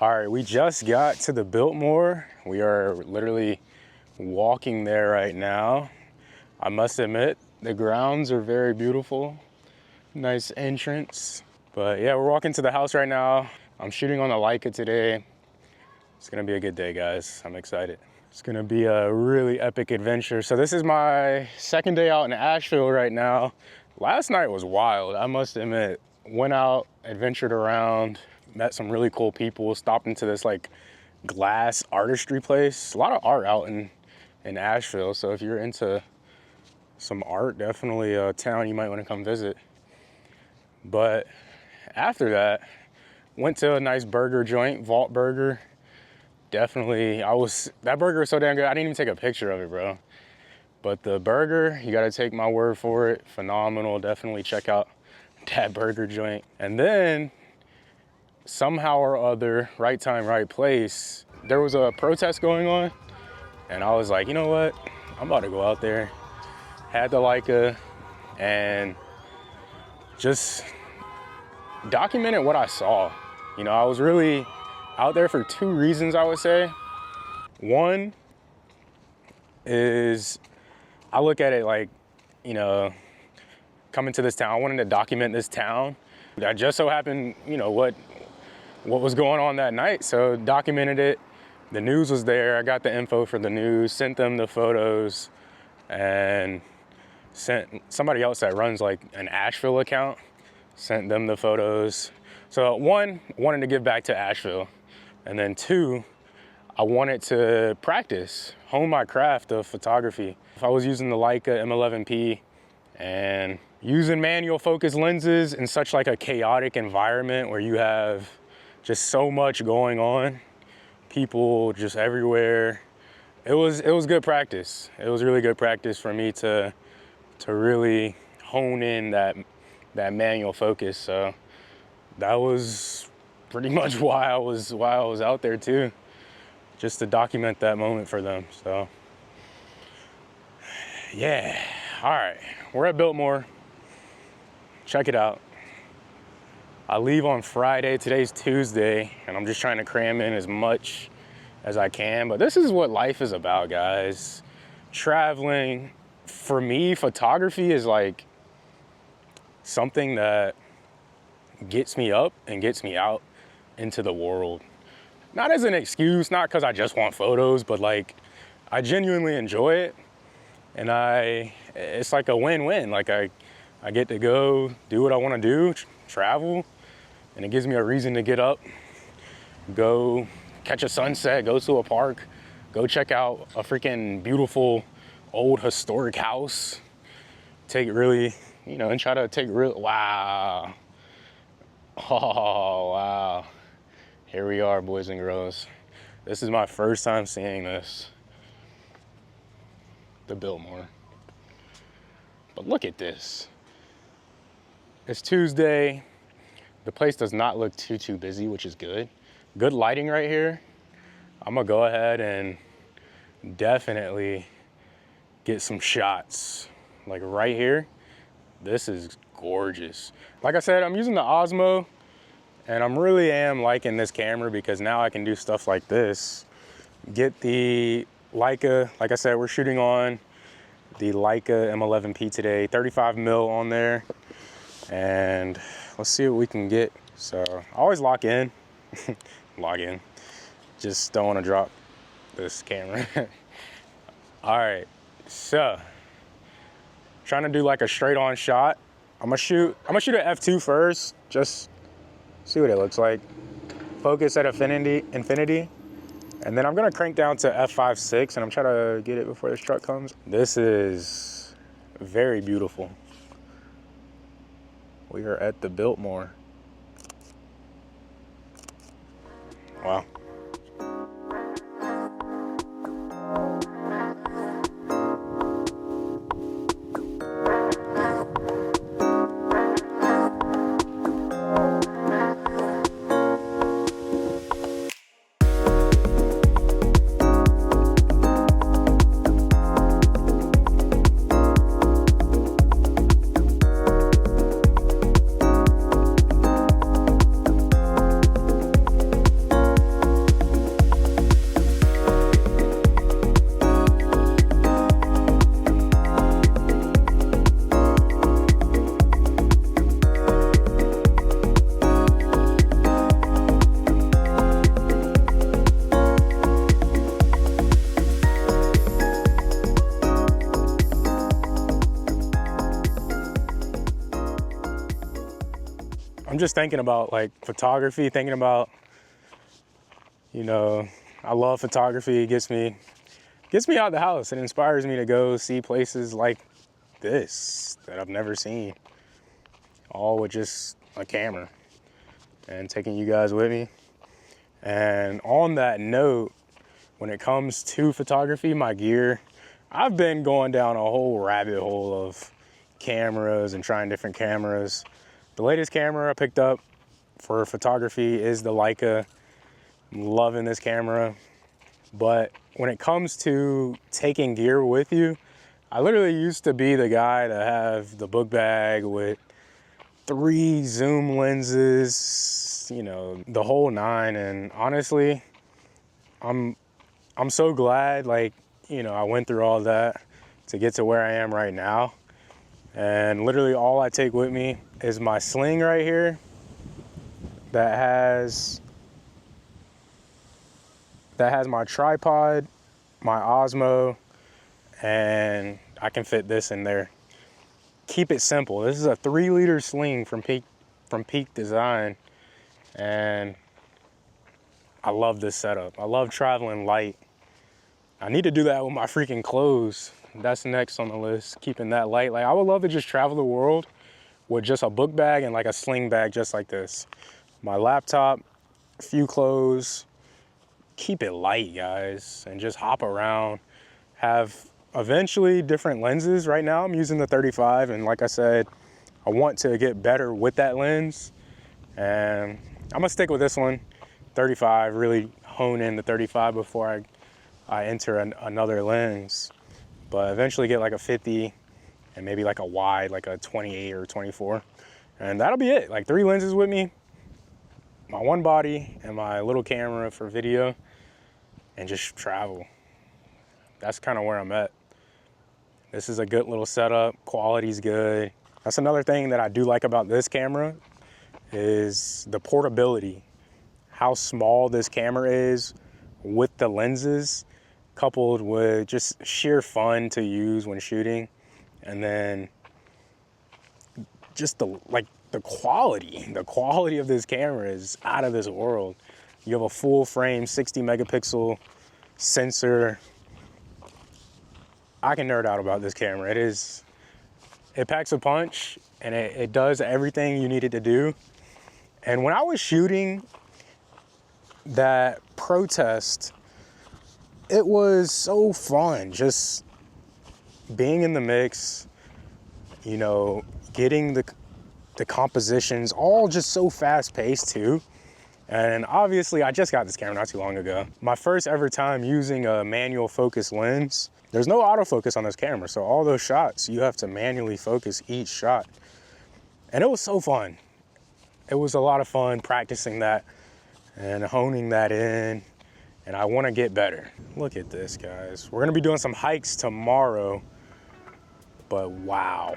All right, we just got to the Biltmore. We are literally walking there right now. I must admit, the grounds are very beautiful. Nice entrance. But yeah, we're walking to the house right now. I'm shooting on the Leica today. It's gonna be a good day, guys. I'm excited. It's gonna be a really epic adventure. So this is my second day out in Asheville right now. Last night was wild, I must admit. Went out, adventured around, met some really cool people, stopped into this like glass artistry place. A lot of art out in Asheville. So if you're into some art, definitely a town you might want to come visit. But after that, went to a nice burger joint, Vault Burger. Definitely, that burger was so damn good, I didn't even take a picture of it, bro. But the burger, you gotta take my word for it, phenomenal. Definitely check out that burger joint. And then, somehow or other, right time, right place, there was a protest going on. And I was like, you know what? I'm about to go out there. Had the Leica and just documented what I saw. You know, I was really out there for two reasons, I would say. One is I look at it like, you know, coming to this town, I wanted to document this town. I just so happened, you know, what was going on that night, so documented it. The news was there, I got the info for the news, sent them the photos, and sent somebody else that runs like an Asheville account, sent them the photos. So one, wanted to give back to Asheville. And then two, I wanted to practice, hone my craft of photography. If I was using the Leica M11-P and using manual focus lenses in such like a chaotic environment where you have just so much going on, people just everywhere, it was good practice. It was really good practice for me to really hone in that manual focus. So that was pretty much why I was out there too, just to document that moment for them. So yeah, all right, we're at Biltmore. Check it out. I leave on Friday, today's Tuesday, and I'm just trying to cram in as much as I can. But this is what life is about, guys. Traveling, for me, photography is like something that gets me up and gets me out into the world. Not as an excuse, not because I just want photos, but like I genuinely enjoy it. And it's like a win-win. Like I get to go do what I want to do, travel, and it gives me a reason to get up, go catch a sunset, go to a park, go check out a freaking beautiful old historic house, take really, you know, and try to take real, wow. Oh, wow. Here we are, boys and girls. This is my first time seeing this. The Biltmore. But look at this. It's Tuesday. The place does not look too busy, which is good. Good lighting right here. I'm gonna go ahead and definitely get some shots. Like right here. This is gorgeous. Like I said, I'm using the Osmo, and I really am liking this camera because now I can do stuff like this. Get the Leica, like I said, we're shooting on the Leica M11-P today, 35 mil on there, and let's see what we can get. So I always lock in, just don't want to drop this camera. All right, so trying to do like a straight on shot. I'm gonna shoot at f2 first, just see what it looks like. Focus at infinity, and then I'm gonna crank down to f5.6, and I'm trying to get it before this truck comes. This is very beautiful. We are at the Biltmore. Wow. I'm just thinking about like photography, thinking about, you know, I love photography. It gets me out of the house. It inspires me to go see places like this that I've never seen, all with just a camera and taking you guys with me. And on that note, when it comes to photography, my gear, I've been going down a whole rabbit hole of cameras and trying different cameras. The latest camera I picked up for photography is the Leica. I'm loving this camera. But when it comes to taking gear with you, I literally used to be the guy to have the book bag with 3 zoom lenses, you know, the whole 9. And honestly, I'm so glad, like, you know, I went through all that to get to where I am right now. And literally all I take with me is my sling right here that has my tripod, my Osmo, and I can fit this in there. Keep it simple. This is a 3-liter sling from Peak Design, and I love this setup. I love traveling light. I need to do that with my freaking clothes. That's next on the list, keeping that light. Like, I would love to just travel the world with just a book bag and like a sling bag just like this. My laptop, a few clothes, keep it light, guys, and just hop around. Have eventually different lenses. Right now I'm using the 35, and like I said, I want to get better with that lens, and I'm gonna stick with this one, 35, really hone in the 35 before I enter another lens, but eventually get like a 50 and maybe like a wide, like a 28 or 24, and that'll be it. Like 3 lenses with me, my one body and my little camera for video, and just travel. That's kind of where I'm at. This is a good little setup, quality's good. That's another thing that I do like about this camera is the portability. How small this camera is with the lenses, coupled with just sheer fun to use when shooting. And then just the quality of this camera is out of this world. You have a full frame 60 megapixel sensor. I can nerd out about this camera. It packs a punch, and it does everything you need it to do. And when I was shooting that protest, it was so fun just being in the mix, you know, getting the compositions all just so fast paced too. And obviously I just got this camera not too long ago. My first ever time using a manual focus lens. There's no autofocus on this camera, so all those shots, you have to manually focus each shot. And it was so fun. It was a lot of fun practicing that and honing that in, and I wanna get better. Look at this, guys. We're gonna be doing some hikes tomorrow, but wow.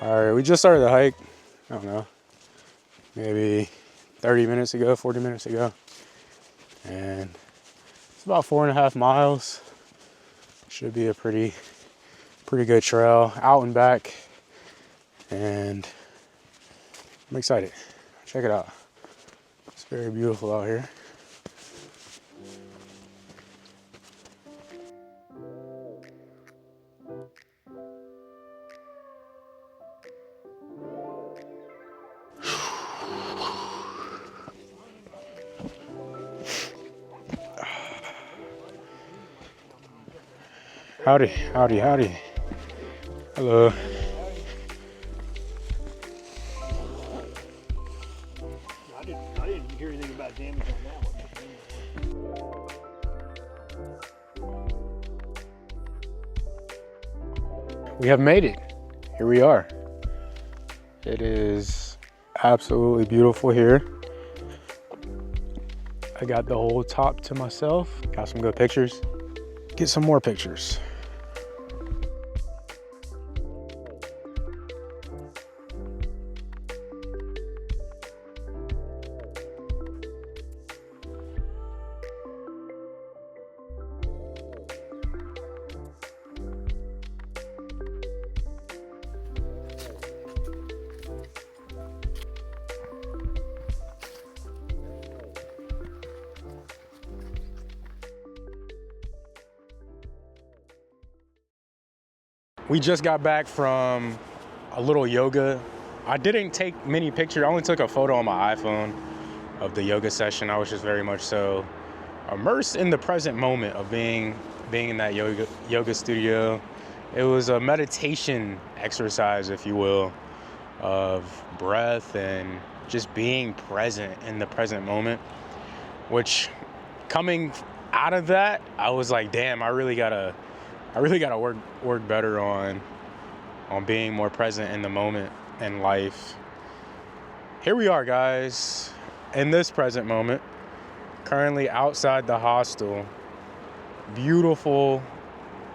All right, we just started the hike, I don't know, maybe 30 minutes ago, 40 minutes ago. And it's about 4.5 miles. Should be a pretty good trail, out and back. And I'm excited. Check it out. It's very beautiful out here. Howdy, howdy, howdy. Hello. I didn't hear anything about damage on that one. We have made it. Here we are. It is absolutely beautiful here. I got the whole top to myself. Got some good pictures. Get some more pictures. We just got back from a little yoga. I didn't take many pictures. I only took a photo on my iPhone of the yoga session. I was just very much so immersed in the present moment of being in that yoga studio. It was a meditation exercise, if you will, of breath and just being present in the present moment, which coming out of that, I was like, damn, I really gotta work better on being more present in the moment in life. Here we are, guys, in this present moment, currently outside the hostel. Beautiful,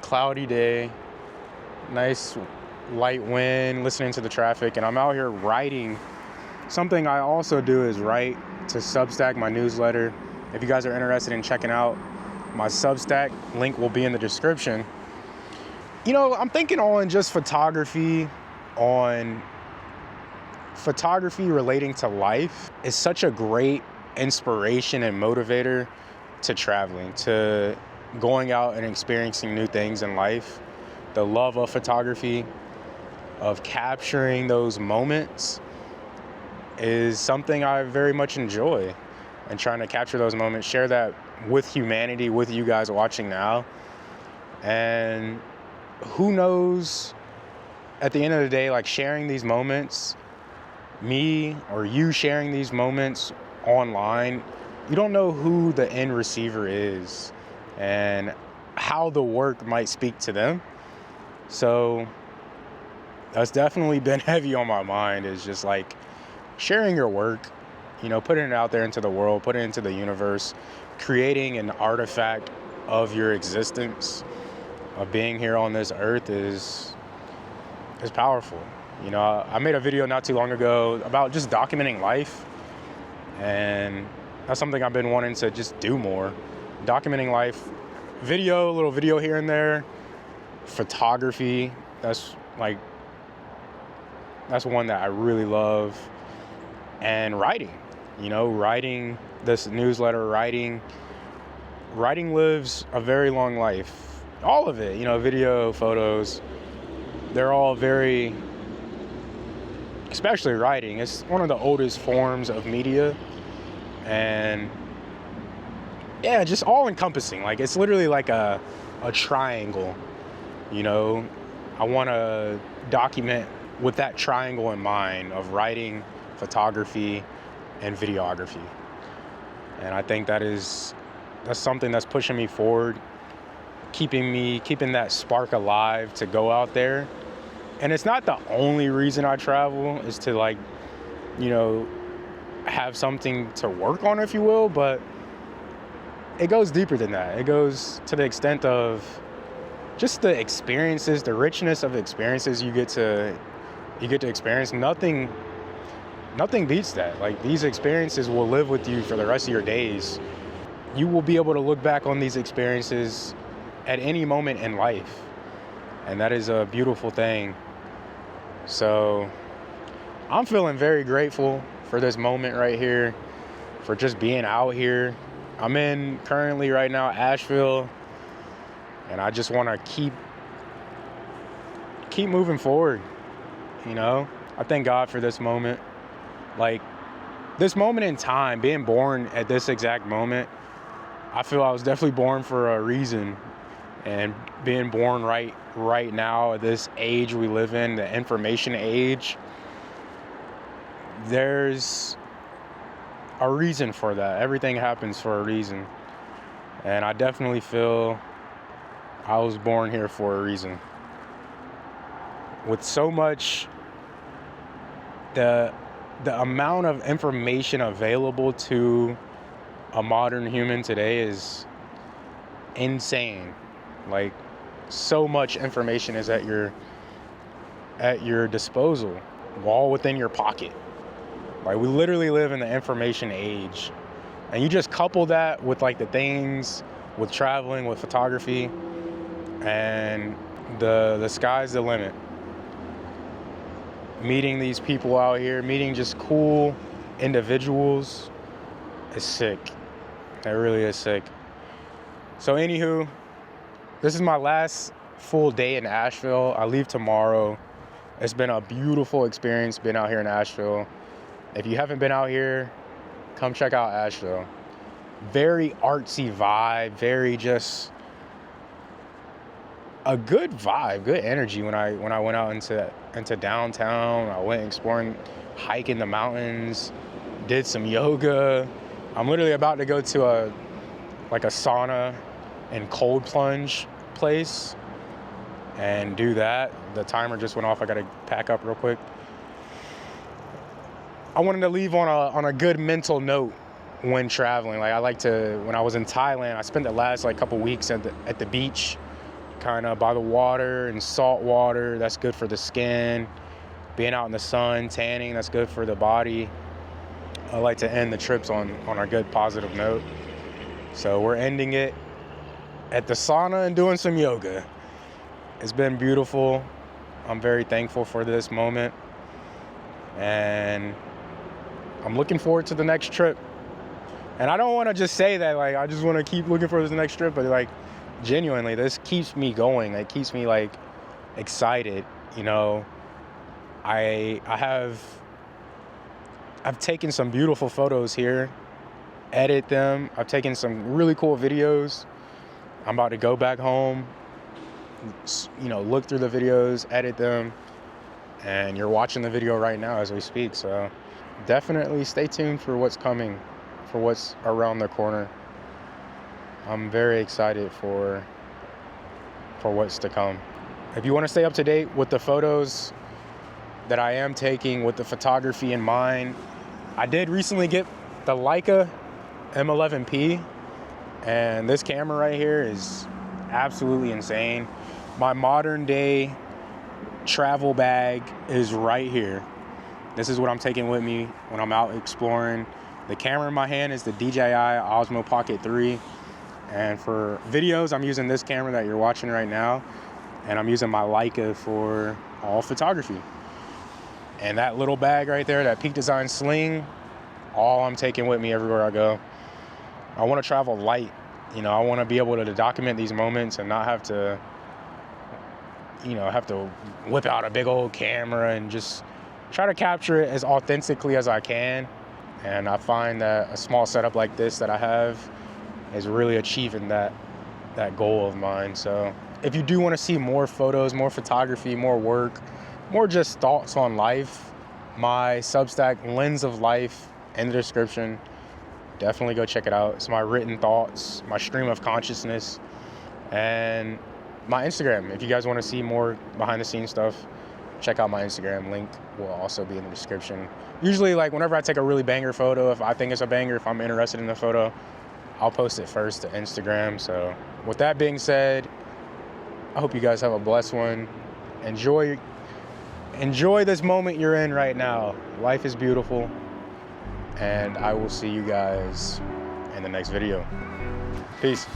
cloudy day, nice light wind, listening to the traffic, and I'm out here writing. Something I also do is write to Substack, my newsletter. If you guys are interested in checking out my Substack, link will be in the description. You know, I'm thinking on just photography relating to life is such a great inspiration and motivator to traveling, to going out and experiencing new things in life. The love of photography, of capturing those moments, is something I very much enjoy, and trying to capture those moments, share that with humanity, with you guys watching now. And who knows, at the end of the day, like sharing these moments, me or you sharing these moments online, you don't know who the end receiver is and how the work might speak to them. So that's definitely been heavy on my mind, is just like sharing your work, you know, putting it out there into the world, putting it into the universe, creating an artifact of your existence, of being here on this earth is powerful. You know, I made a video not too long ago about just documenting life, and that's something I've been wanting to just do more. Documenting life, little video here and there, photography, that's one that I really love. And writing, you know, writing this newsletter, writing lives a very long life. All of it, you know, video, photos, they're all very, especially writing, it's one of the oldest forms of media. And yeah, just all encompassing. Like, it's literally like a triangle, you know. I want to document with that triangle in mind of writing, photography, and videography. And I think that's something that's pushing me forward, keeping that spark alive to go out there. And it's not the only reason I travel, is to, like, you know, have something to work on, if you will, but it goes deeper than that. It goes to the extent of just the experiences, the richness of experiences you get to experience. Nothing beats that. Like, these experiences will live with you for the rest of your days. You will be able to look back on these experiences at any moment in life, and that is a beautiful thing. So I'm feeling very grateful for this moment right here, for just being out here. I'm in currently right now Asheville, and I just want to keep moving forward. You know, I thank God for this moment. Like, this moment in time, being born at this exact moment, I feel I was definitely born for a reason. And being born right now at this age we live in, the information age, there's a reason for that. Everything happens for a reason. And I definitely feel I was born here for a reason. With so much, the amount of information available to a modern human today is insane. Like, so much information is at your disposal, all within your pocket. Like, we literally live in the information age. And you just couple that with like the things with traveling, with photography, and the sky's the limit. Meeting these people out here, meeting just cool individuals is sick. It really is sick. So anywho, this is my last full day in Asheville. I leave tomorrow. It's been a beautiful experience being out here in Asheville. If you haven't been out here, come check out Asheville. Very artsy vibe, very just a good vibe, good energy when I went out into downtown. I went exploring, hiking the mountains, did some yoga. I'm literally about to go to a sauna and cold plunge place and do that. The timer just went off. I gotta pack up real quick. I wanted to leave on a good mental note when traveling. Like, I like to, when I was in Thailand, I spent the last like couple weeks at the beach, kind of by the water and salt water. That's good for the skin. Being out in the sun, tanning, that's good for the body. I like to end the trips on a good positive note. So we're ending it at the sauna and doing some yoga. It's been beautiful. I'm very thankful for this moment. And I'm looking forward to the next trip. And I don't want to just say that, like, I just want to keep looking for the next trip, but like, genuinely, this keeps me going. It keeps me like excited. You know, I've taken some beautiful photos here, edit them. I've taken some really cool videos. I'm about to go back home, you know, look through the videos, edit them, and you're watching the video right now as we speak. So definitely stay tuned for what's coming, for what's around the corner. I'm very excited for what's to come. If you want to stay up to date with the photos that I am taking with the photography in mind, I did recently get the Leica M11-P, and this camera right here is absolutely insane. My modern day travel bag is right here. This is what I'm taking with me when I'm out exploring. The camera in my hand is the DJI Osmo Pocket 3. And for videos, I'm using this camera that you're watching right now. And I'm using my Leica for all photography. And that little bag right there, that Peak Design sling, all I'm taking with me everywhere I go. I want to travel light. You know, I want to be able to document these moments and not have to, you know, whip out a big old camera and just try to capture it as authentically as I can. And I find that a small setup like this that I have is really achieving that goal of mine. So if you do want to see more photos, more photography, more work, more just thoughts on life, my Substack Lens of Life in the description. Definitely go check it out. It's my written thoughts, my stream of consciousness, and my Instagram. If you guys want to see more behind the scenes stuff, check out my Instagram. Link will also be in the description. Usually, like, whenever I take a really banger photo, if I think it's a banger, if I'm interested in the photo, I'll post it first to Instagram. So with that being said, I hope you guys have a blessed one. Enjoy this moment you're in right now. Life is beautiful. And I will see you guys in the next video. Peace.